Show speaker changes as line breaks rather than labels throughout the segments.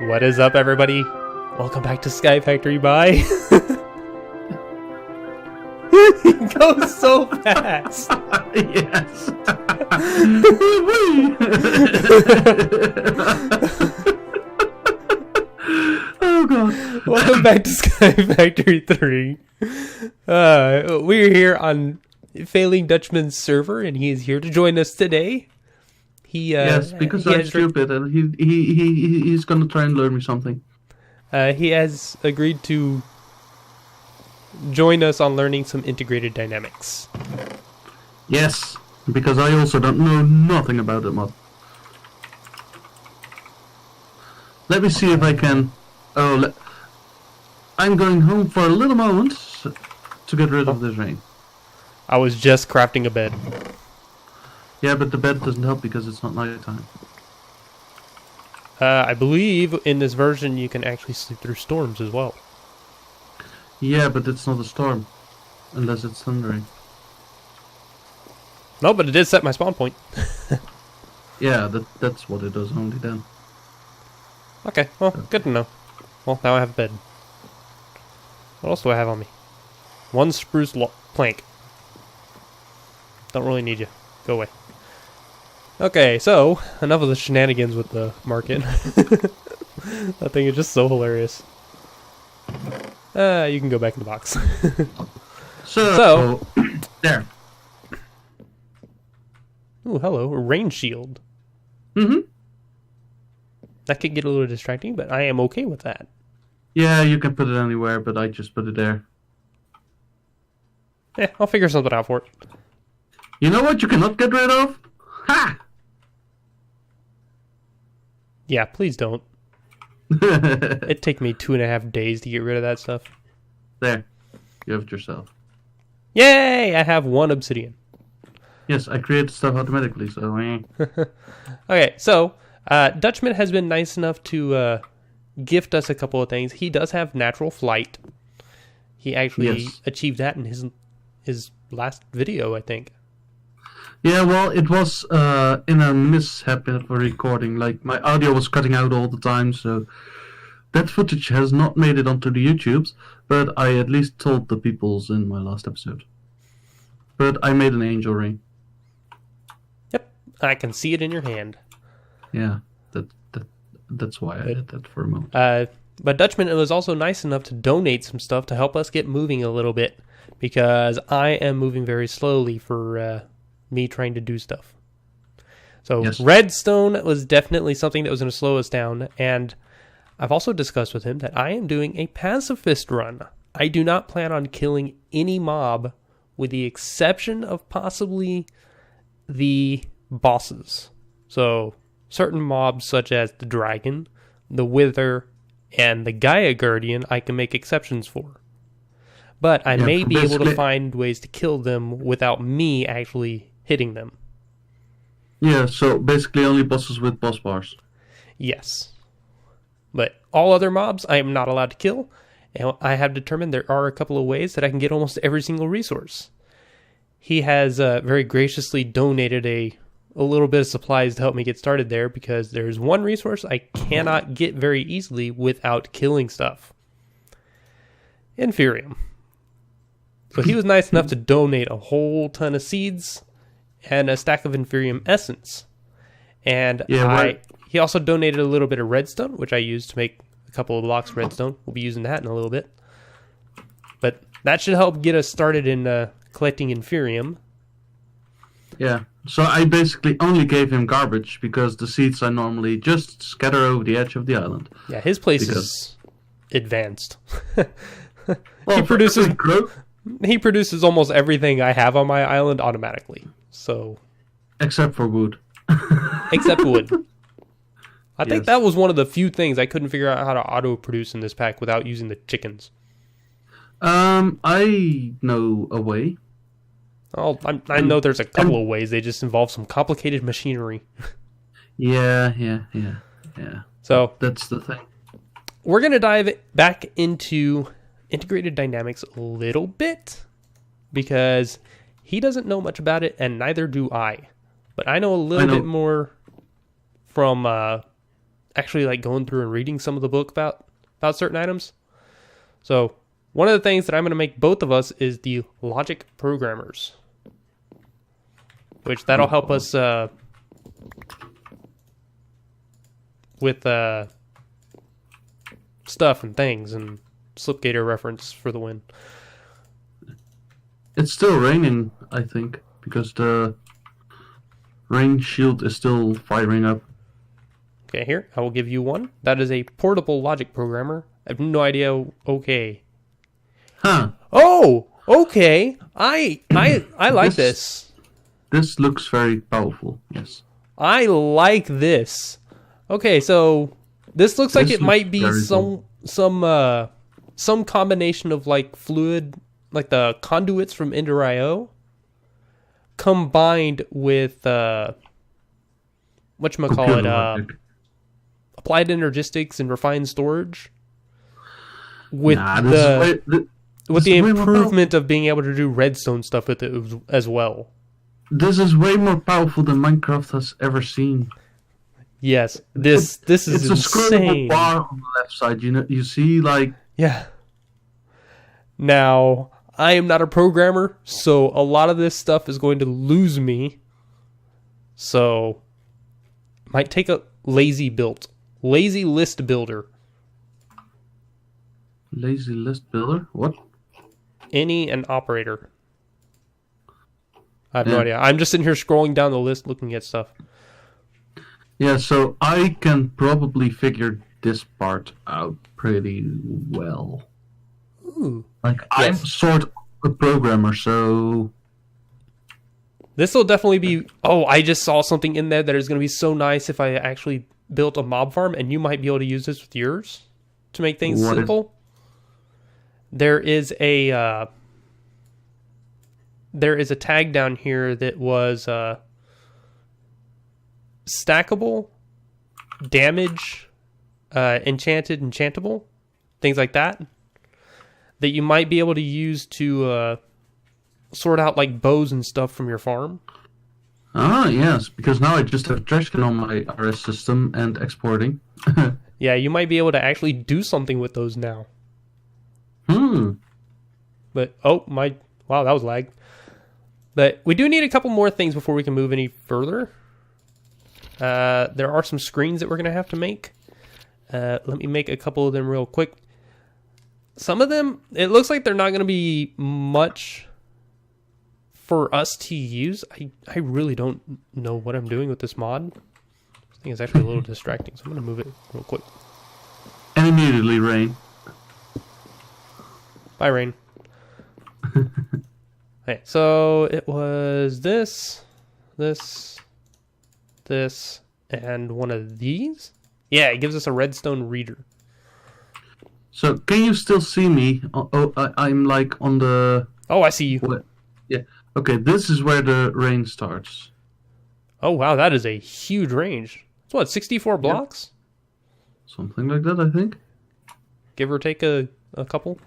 What is up, everybody? Welcome back to Sky Factory. Bye. He goes so fast.
Yes. Oh god.
Welcome back to Sky Factory 3. We're here on FalingDutchman's server, and he is here to join us today.
Yes, because I'm stupid, and he's gonna try and learn me something.
He has agreed to join us on learning some integrated dynamics.
Yes, because I also don't know nothing about the mod. Let me see if I can. I'm going home for a little moment to get rid of this rain.
I was just crafting a bed.
Yeah, but the bed doesn't help because it's not nighttime.
I believe in this version you can actually sleep through storms as well.
Yeah, but it's not a storm. Unless it's thundering.
No, but it did set my spawn point.
Yeah, that's what it does only then.
Okay, well, good to know. Well, now I have a bed. What else do I have on me? One spruce plank. Don't really need you. Go away. Okay, so, enough of the shenanigans with the market. That thing is just so hilarious. You can go back in the box. So
there.
Ooh, hello, a rain shield.
Mm-hmm.
That could get a little distracting, but I am okay with that.
Yeah, you can put it anywhere, but I just put it there.
Yeah, I'll figure something out for it.
You know what you cannot get rid of? Ha!
Yeah, please don't. It'd take me 2.5 days to get rid of that stuff.
There. You have it yourself.
Yay! I have 1 obsidian.
Yes, I create stuff automatically, so...
Okay, so, Dutchman has been nice enough to gift us a couple of things. He does have natural flight. He actually achieved that in his last video, I think.
Yeah, well, it was in a mishap of a recording. Like, my audio was cutting out all the time, so that footage has not made it onto the YouTubes, but I at least told the peoples in my last episode. But I made an angel ring.
Yep, I can see it in your hand.
Yeah, that's why I did that for a moment.
But Dutchman was also nice enough to donate some stuff to help us get moving a little bit, because I am moving very slowly for... me trying to do stuff. So yes. Redstone was definitely something that was going to slow us down, and I've also discussed with him that I am doing a pacifist run. I do not plan on killing any mob with the exception of possibly the bosses. So certain mobs such as the dragon, the wither, and the Gaia Guardian I can make exceptions for. But I may be able to find ways to kill them without me actually hitting them.
Yeah, so basically only bosses with boss bars.
Yes. But all other mobs I am not allowed to kill, and I have determined there are a couple of ways that I can get almost every single resource. He has very graciously donated a little bit of supplies to help me get started there, because there's one resource I cannot get very easily without killing stuff. Inferium. So he was nice enough to donate a whole ton of seeds and a stack of Inferium essence. And he also donated a little bit of redstone, which I used to make a couple of blocks of redstone. We'll be using that in a little bit. But that should help get us started in collecting Inferium.
Yeah, so I basically only gave him garbage, because the seeds I normally just scatter over the edge of the island.
Yeah, his place is advanced.
Well,
He produces almost everything I have on my island automatically. So,
except for wood.
Except wood. I think that was one of the few things I couldn't figure out how to auto-produce in this pack without using the chickens.
I know a way.
Oh, I know there's a couple of ways. They just involve some complicated machinery.
Yeah.
So,
that's the thing.
We're going to dive back into integrated dynamics a little bit, because he doesn't know much about it, and neither do I. But I know a little bit more from actually like going through and reading some of the book about certain items. So one of the things that I'm going to make both of us is the logic programmers, which that'll help us with stuff and things, and Slipgator reference for the win.
It's still raining, I think, because the rain shield is still firing up.
Okay, here, I will give you one. That is a portable logic programmer. I have no idea. Okay.
Huh.
Oh, okay. I like this.
This looks very powerful, yes.
I like this. Okay, so this looks like it might be some combination of like fluid, like the conduits from Ender.io, combined with whatchamacallit, applied energistics and refined storage, with the improvement of being able to do redstone stuff with it as well.
This is way more powerful than Minecraft has ever seen.
Yes, this is insane. It's a
scrollable bar on the left side. You see, like,
yeah. Now, I am not a programmer, so a lot of this stuff is going to lose me. So, might take a lazy list builder.
Lazy list builder? What?
Any and operator. I have no idea. I'm just sitting here scrolling down the list looking at stuff.
Yeah, so I can probably figure this part out pretty well.
Ooh.
Like, yes. I'm sort of a programmer, so...
This will definitely be... Oh, I just saw something in there that is going to be so nice if I actually built a mob farm, and you might be able to use this with yours to make things simple. There is a tag down here that was stackable, damage, enchanted, enchantable, things like that you might be able to use to sort out like bows and stuff from your farm.
Ah, yes, because now I just have trash can on my RS system and exporting.
Yeah, you might be able to actually do something with those now. But, wow, that was lag. But we do need a couple more things before we can move any further. There are some screens that we're going to have to make. Let me make a couple of them real quick. Some of them, it looks like they're not going to be much for us to use. I really don't know what I'm doing with this mod. This thing is actually a little distracting, so I'm going to move it real quick.
And immediately rain.
Bye, rain. Okay, so it was this, and one of these. Yeah, it gives us a redstone reader.
So, can you still see me? I'm like on the...
Oh, I see you.
What? Yeah. Okay, this is where the rain starts.
Oh, wow, that is a huge range. It's what, 64 blocks?
Yep. Something like that, I think.
Give or take a couple.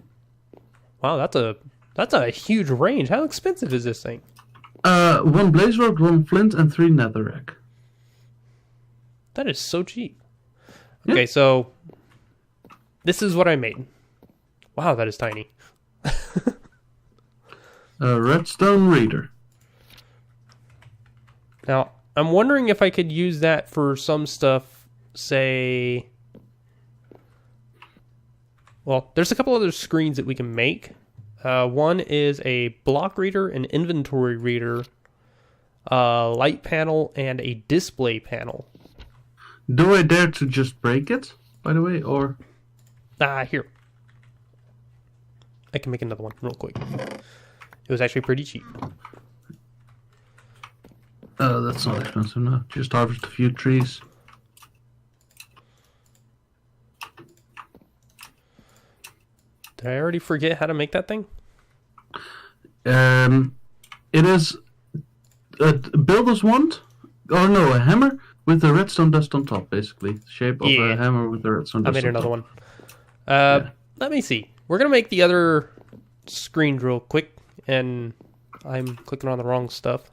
Wow, that's a huge range. How expensive is this thing?
1 blaze rod, 1 flint, and 3 netherrack.
That is so cheap. Okay, so this is what I made. Wow, that is tiny.
Redstone reader.
Now, I'm wondering if I could use that for some stuff, say... Well, there's a couple other screens that we can make. One is a block reader, an inventory reader, a light panel, and a display panel.
Do I dare to just break it, by the way, or...
Here. I can make another one real quick. It was actually pretty cheap.
That's not expensive enough. Just harvest a few trees.
Did I already forget how to make that thing?
It is builders want, or no, a hammer with the redstone dust on top, basically. The shape of a hammer with the redstone dust on top.
I made another one. Let me see. We're going to make the other screen real quick, and I'm clicking on the wrong stuff.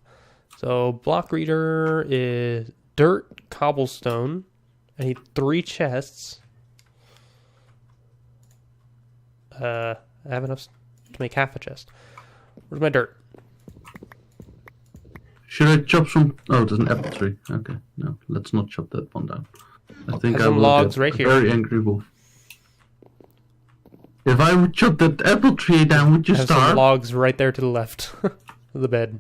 So block reader is dirt, cobblestone, I need 3 chests. I have enough to make half a chest. Where's my dirt?
Should I chop some? Oh, there's an apple tree. Okay, no, let's not chop that one down. I think I
some
will
logs
get
right
a
here.
very angry wolf. If I would chop that apple tree down, would you
I have
starve?
some logs right there to the left of the bed.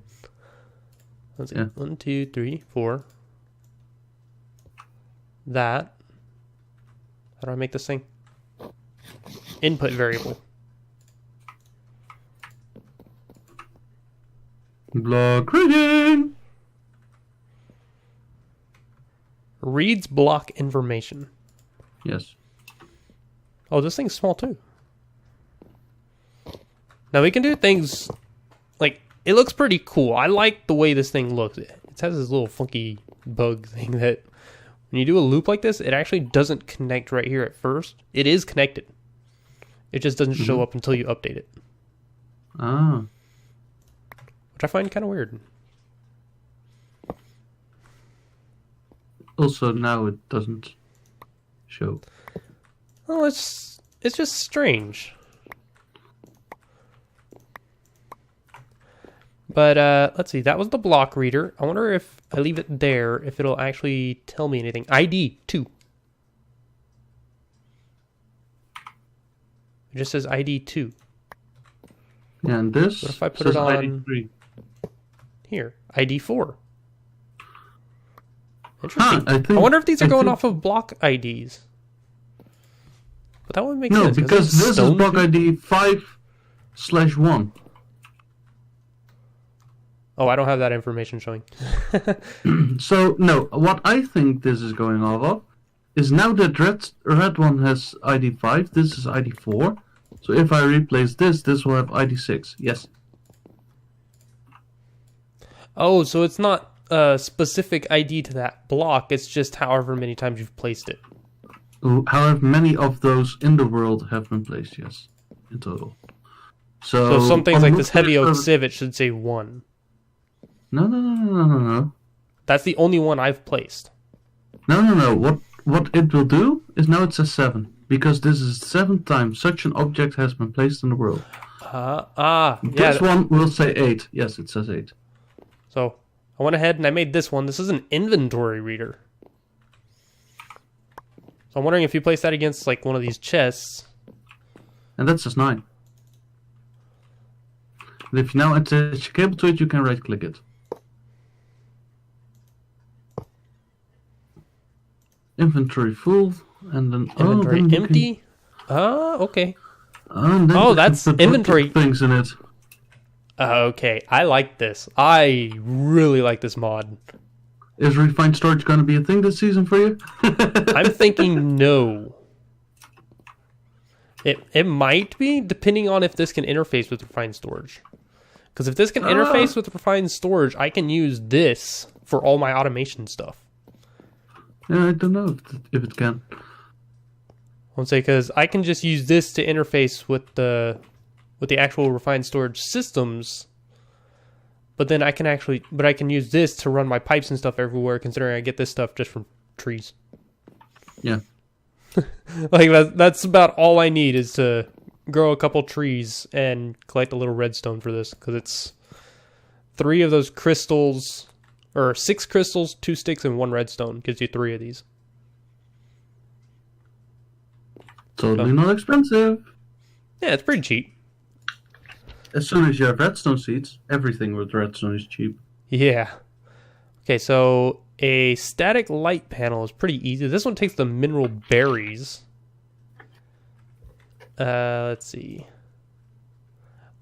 Let's see.
Yeah.
1, 2, 3, 4. That. How do I make this thing? Input variable.
Block reading.
Reads block information.
Yes.
Oh, this thing's small too. Now we can do things like, it looks pretty cool. I like the way this thing looks. It has this little funky bug thing that when you do a loop like this, it actually doesn't connect right here at first. It is connected. It just doesn't show up until you update it.
Ah.
Which I find kind of weird.
Also, now it doesn't show.
Well, it's just strange. But let's see. That was the block reader. I wonder if I leave it there, if it'll actually tell me anything. ID 2. It just says ID 2.
Yeah, and this
What if I put
says
it on
ID 3.
here? ID 4. Interesting.
Huh,
I wonder if these are going off of block IDs. But that would make
No,
sense.
because this is
stone
block
two?
ID 5/1.
Oh, I don't have that information showing.
So, no, what I think this is going off of is now that red one has ID 5, this is ID 4. So if I replace this, this will have ID 6. Yes.
Oh, so it's not a specific ID to that block. It's just however many times you've placed it.
However, many of those in the world have been placed, yes, in total. So
So some things like this
almost
heavy oak
every-
sieve, it should say 1.
No.
That's the only one I've placed.
No. What it will do is now it says 7. Because this is the 7th time such an object has been placed in the world.
Yeah.
This one will say 8. Yes, it says 8.
So I went ahead and I made this one. This is an inventory reader. So I'm wondering if you place that against like one of these chests.
And that says 9. And if you now attach a cable to it, you can right click it. Inventory full, and then
Inventory
then you
empty. Okay.
And then
Oh,
you can
that's
put
inventory.
things in it.
Okay, I like this. I really like this mod.
Is refined storage going to be a thing this season for you?
I'm thinking no. It might be, depending on if this can interface with refined storage. Because if this can interface with refined storage, I can use this for all my automation stuff.
Yeah, I don't know if it can.
I'll say because I can just use this to interface with the actual refined storage systems. But then I can use this to run my pipes and stuff everywhere, considering I get this stuff just from trees.
Yeah.
Like that's about all I need is to grow a couple trees and collect a little redstone for this, because it's 3 of those crystals, or 6 crystals, 2 sticks, and 1 redstone gives you 3 of these.
Totally not expensive.
Yeah, it's pretty cheap.
As soon as you have redstone seeds, everything with redstone is cheap.
Yeah. Okay, so a static light panel is pretty easy. This one takes the mineral berries. Let's see.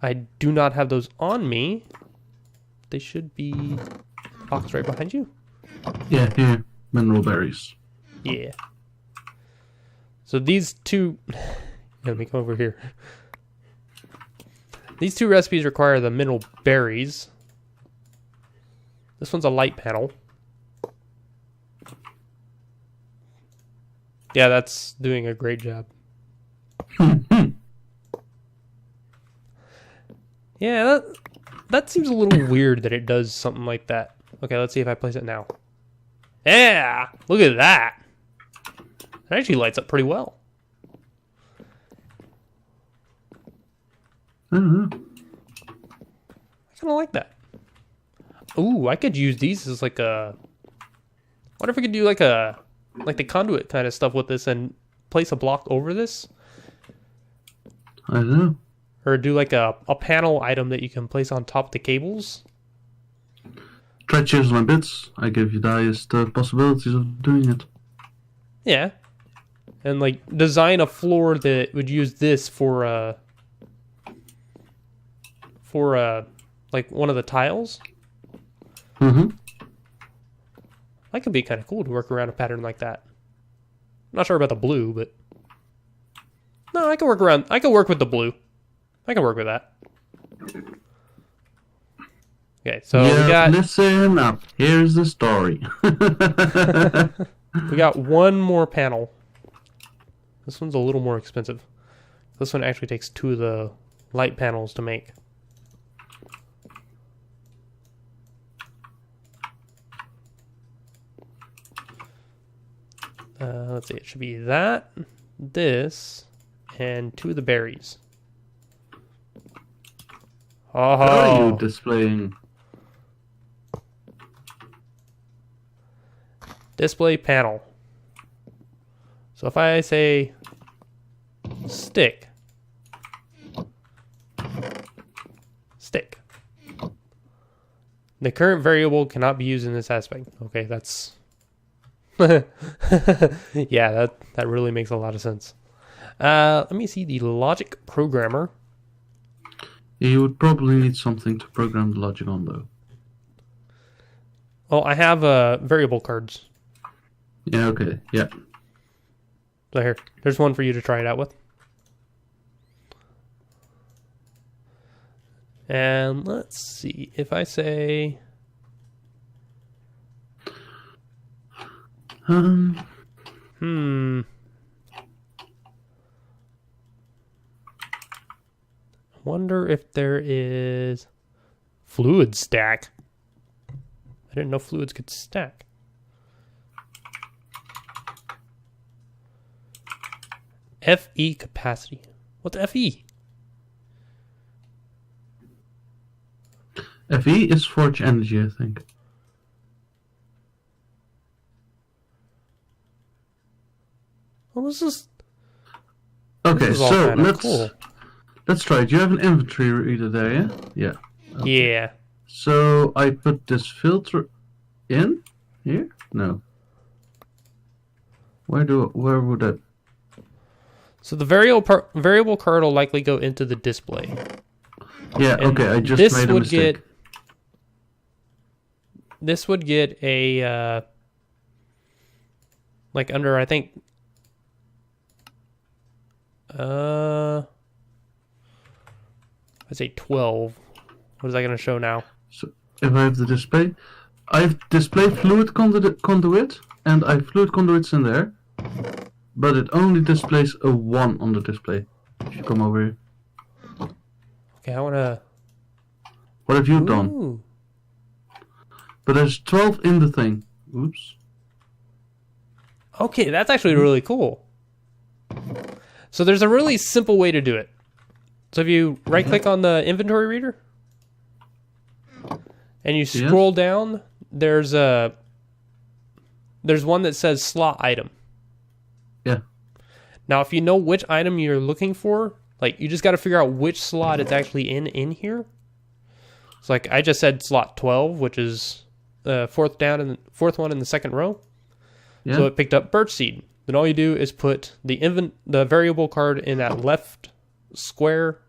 I do not have those on me. They should be box right behind you.
Yeah, here. Mineral berries.
Yeah. So these two... Let me come over here. These 2 recipes require the mineral berries. This one's a light panel. Yeah, that's doing a great job. Yeah, that seems a little weird that it does something like that. Okay, let's see if I place it now. Yeah! Look at that! It actually lights up pretty well.
I don't know.
I kind of like that. Ooh, I could use these as like a... What if we could do like the conduit kind of stuff with this and place a block over this?
I don't know.
Or do like a panel item that you can place on top of the cables?
Try chiseling bits. I give you guys the possibilities of doing it.
Yeah. And like design a floor that would use this for like one of the tiles.
Mm-hmm.
That could be kind of cool to work around a pattern like that. Not sure about the blue, but no, I can work with the blue. I can work with that. Okay, so we got...
Listen up. Here's the story.
We got one more panel. This one's a little more expensive. This one actually takes 2 of the light panels to make. Let's see, it should be that, this, and 2 of the berries. Oh.
What are you displaying?
Display panel. So if I say stick, the current variable cannot be used in this aspect. Okay, that's yeah, that really makes a lot of sense. Let me see the logic programmer.
You would probably need something to program the logic on, though.
Well, I have variable cards.
Yeah, okay, yeah.
So here, there's one for you to try it out with. And let's see, if I say... Wonder if there is fluid stack. I didn't know fluids could stack. FE capacity. What's FE?
FE is forge energy, I think.
Well, this is...
Okay,
this is
so
cool.
Let's try it. You have an inventory reader there, yeah? Yeah. Okay.
Yeah.
So I put this filter in here? No. Where would that?
So the variable card will likely go into the display.
Yeah.
And
okay. I just made a mistake.
This would get a like under, I think. I'd say 12. What is that going to show now?
So if I have the display, I have display fluid conduit, and I have fluid conduits in there, but it only displays a 1 on the display. If you come over here.
Okay, I want to...
What have you done? But there's 12 in the thing. Oops.
Okay, that's actually really cool. So there's a really simple way to do it. So if you right-click on the inventory reader, and you scroll down, there's one that says slot item.
Yeah.
Now, if you know which item you're looking for, like you just got to figure out which slot it's actually in here. It's like I just said slot 12, which is fourth one in the second row. Yeah. So it picked up birch seed. Then all you do is put the variable card in that left square,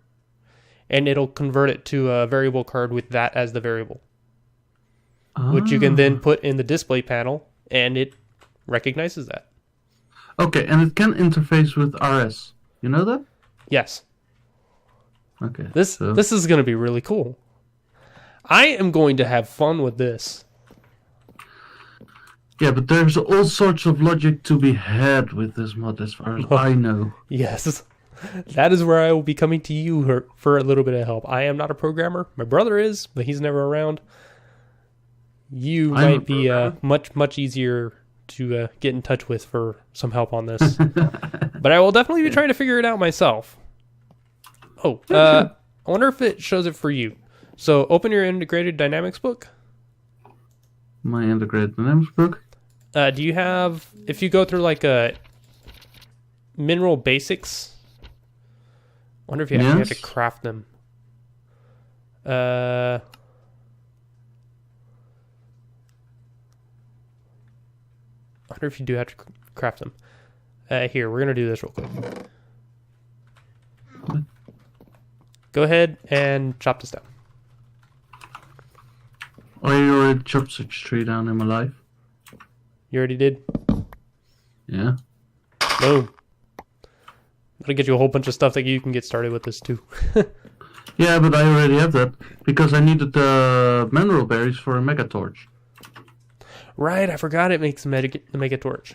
and it'll convert it to a variable card with that as the variable, which you can then put in the display panel, and it recognizes that.
Okay, and it can interface with RS. You know that?
Yes.
Okay.
This is going to be really cool. I am going to have fun with this.
Yeah, but there's all sorts of logic to be had with this mod, as far as I know.
Yes. That is where I will be coming to you for a little bit of help. I am not a programmer. My brother is, but he's never around. You might be much, much easier to get in touch with for some help on this. But I will definitely be trying to figure it out myself. Oh, I wonder if it shows it for you. So open your integrated dynamics book.
My integrated dynamics book?
Do you have, if you go through like a mineral basics, I wonder if you actually have to craft them. I wonder if you do have to craft them. Here, we're going to do this real quick. Go ahead and chop this down.
I already chopped such a tree down in my life.
You already did?
Yeah.
Boom. That'll get you a whole bunch of stuff that you can get started with this too.
Yeah, but I already have that because I needed the mineral berries for a mega torch.
Right, I forgot it makes the mega torch.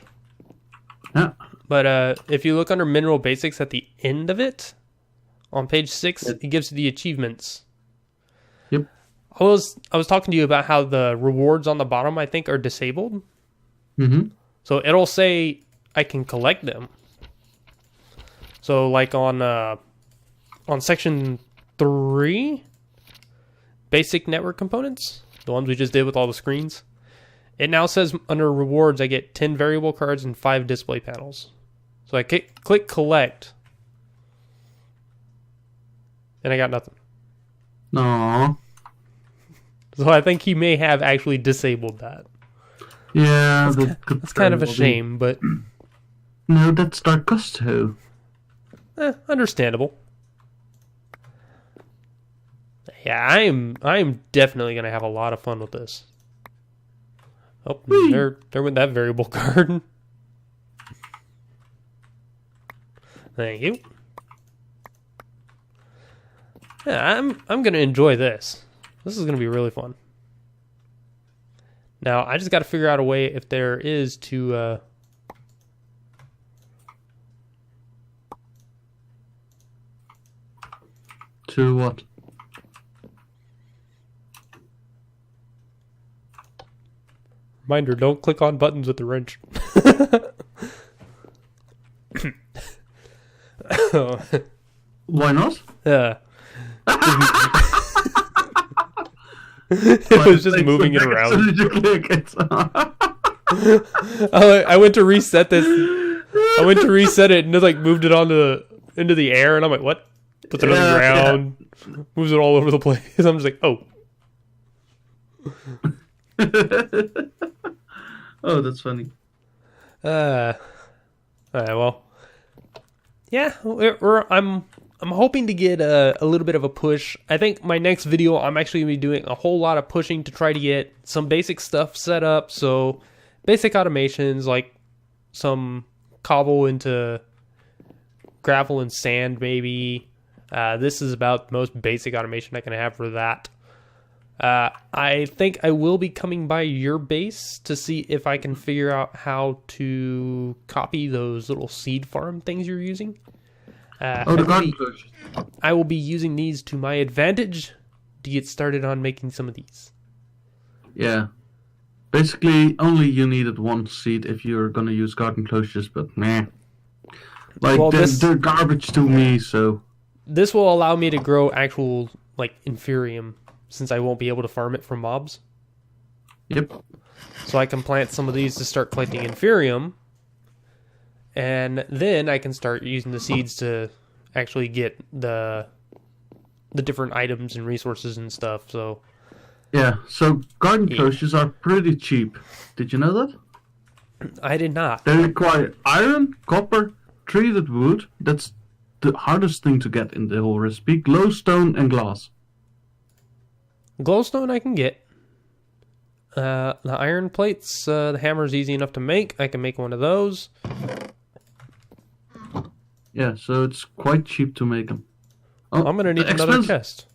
Yeah.
But if you look under mineral basics at the end of it, on page 6, it gives you the achievements.
Yep.
I was talking to you about how the rewards on the bottom, I think, are disabled.
Mm-hmm.
So it'll say I can collect them. So like on section 3, basic network components, the ones we just did with all the screens, it now says under rewards I get 10 variable cards and 5 display panels. So I click collect, and I got nothing.
No.
So I think he may have actually disabled that.
Yeah,
that's kind of a shame, but
no, that's Dark Gusto.
Understandable. Yeah, I am definitely gonna have a lot of fun with this. Oh, there went that variable card. Thank you. Yeah, I'm gonna enjoy this. This is gonna be really fun. Now I just got to figure out a way if there is to.
To what?
Reminder: don't click on buttons with the wrench.
Why not?
Yeah. It was just moving it around. I went to reset this. I went to reset it and it like moved it into the air, and I'm like, what? Puts it on the ground, moves it all over the place. I'm just like, oh.
Oh, that's funny.
Alright, well, yeah, I'm hoping to get a little bit of a push. I think my next video, I'm actually going to be doing a whole lot of pushing to try to get some basic stuff set up. So basic automations, like some cobble into gravel and sand, maybe. This is about the most basic automation I can have for that. I think I will be coming by your base to see if I can figure out how to copy those little seed farm things you're using. I will be using these to my advantage to get started on making some of these.
Yeah. Basically, only you needed one seed if you're going to use garden closures, but meh. Like, well, they're garbage to me, so...
This will allow me to grow actual, like, inferium, since I won't be able to farm it from mobs.
Yep.
So I can plant some of these to start collecting inferium, and then I can start using the seeds to actually get the different items and resources and stuff. So
yeah, so garden closures are pretty cheap. Did you know that?
I did not.
They require iron, copper, treated wood. That's the hardest thing to get in the whole recipe. Glowstone and glass.
Glowstone I can get. The iron plates, the hammer's easy enough to make. I can make one of those.
Yeah, so it's quite cheap to make them.
Oh, I'm gonna need another chest.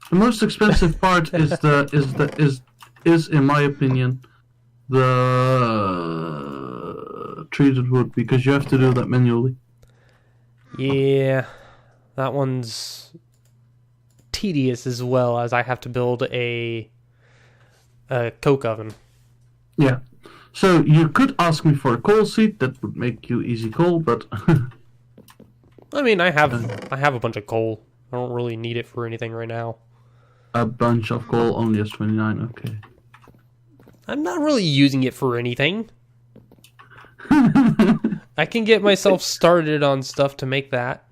The most expensive part is in my opinion the treated wood, because you have to do that manually.
Yeah, that one's tedious as well, as I have to build a coke oven.
Yeah. So you could ask me for a coal seed. That would make you easy coal, but
I mean, I have a bunch of coal. I don't really need it for anything right now.
a bunch of coal only has 29. Okay.
I'm not really using it for anything. I can get myself started on stuff to make that.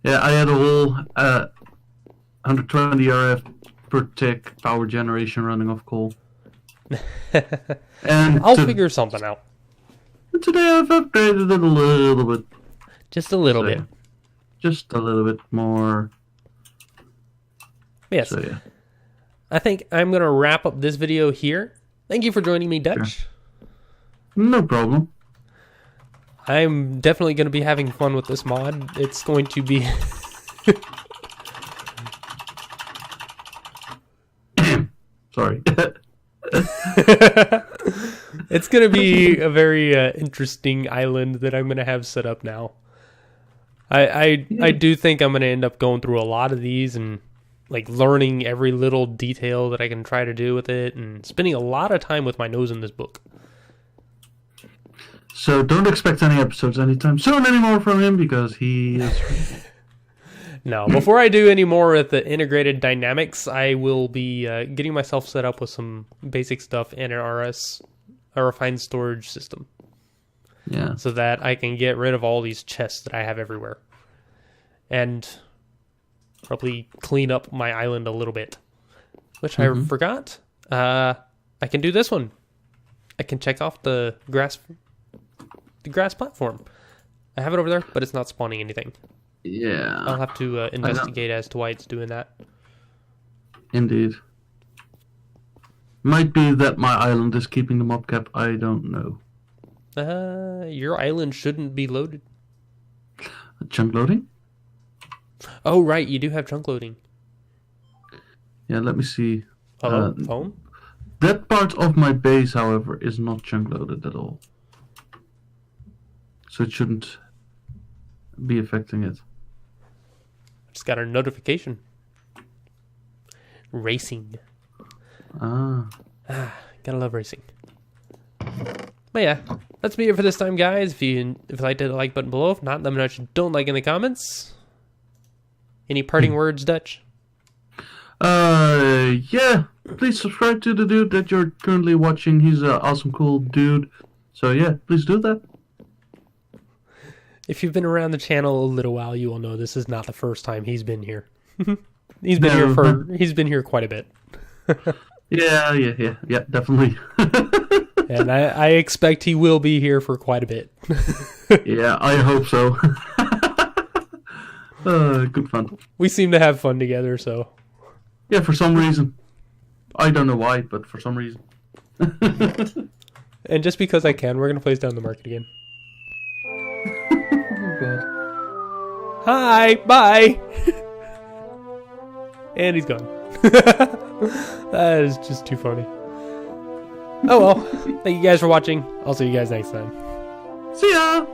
Yeah, I had a whole 120 RF per tick power generation running off coal. And
I'll figure something out.
Today I've upgraded it a little bit.
Just a little bit.
Just a little bit more.
Yes.
So, yeah.
I think I'm going to wrap up this video here. Thank you for joining me, Dutch.
Sure. No problem.
I'm definitely going to be having fun with this mod. It's going to be...
Sorry.
It's going to be a very interesting island that I'm going to have set up now. I do think I'm going to end up going through a lot of these and like learning every little detail that I can try to do with it and spending a lot of time with my nose in this book.
So don't expect any episodes anytime soon anymore from him because he is...
No, before I do any more with the integrated dynamics, I will be getting myself set up with some basic stuff in an RS, a refined storage system.
Yeah.
So that I can get rid of all these chests that I have everywhere. And probably clean up my island a little bit. Which I forgot. I can do this one. I can check off the grass platform. I have it over there, but it's not spawning anything.
Yeah.
I'll have to investigate as to why it's doing that.
Indeed. Might be that my island is keeping the mob cap. I don't know.
Your island shouldn't be loaded.
Chunk loading?
Oh, right. You do have chunk loading.
Yeah, let me see.
Hello, phone?
That part of my base, however, is not chunk loaded at all. So it shouldn't be affecting it.
Just got a notification. Racing. Gotta love racing. But yeah, that's be it for this time, guys. If you liked it, the like button below. If not, let me know what you don't like in the comments. Any parting words, Dutch?
Yeah. Please subscribe to the dude that you're currently watching. He's an awesome, cool dude. So yeah, please do that.
If you've been around the channel a little while, you will know this is not the first time he's been here. He's been here quite a bit.
Yeah, definitely.
And I expect he will be here for quite a bit.
Yeah, I hope so. Good fun.
We seem to have fun together, so.
Yeah, for some reason. I don't know why, but for some reason.
And just because I can, we're going to place down the market again.
Oh, God.
Hi, bye. And he's gone. That is just too funny. Oh well. Thank you guys for watching. I'll see you guys next time.
See ya!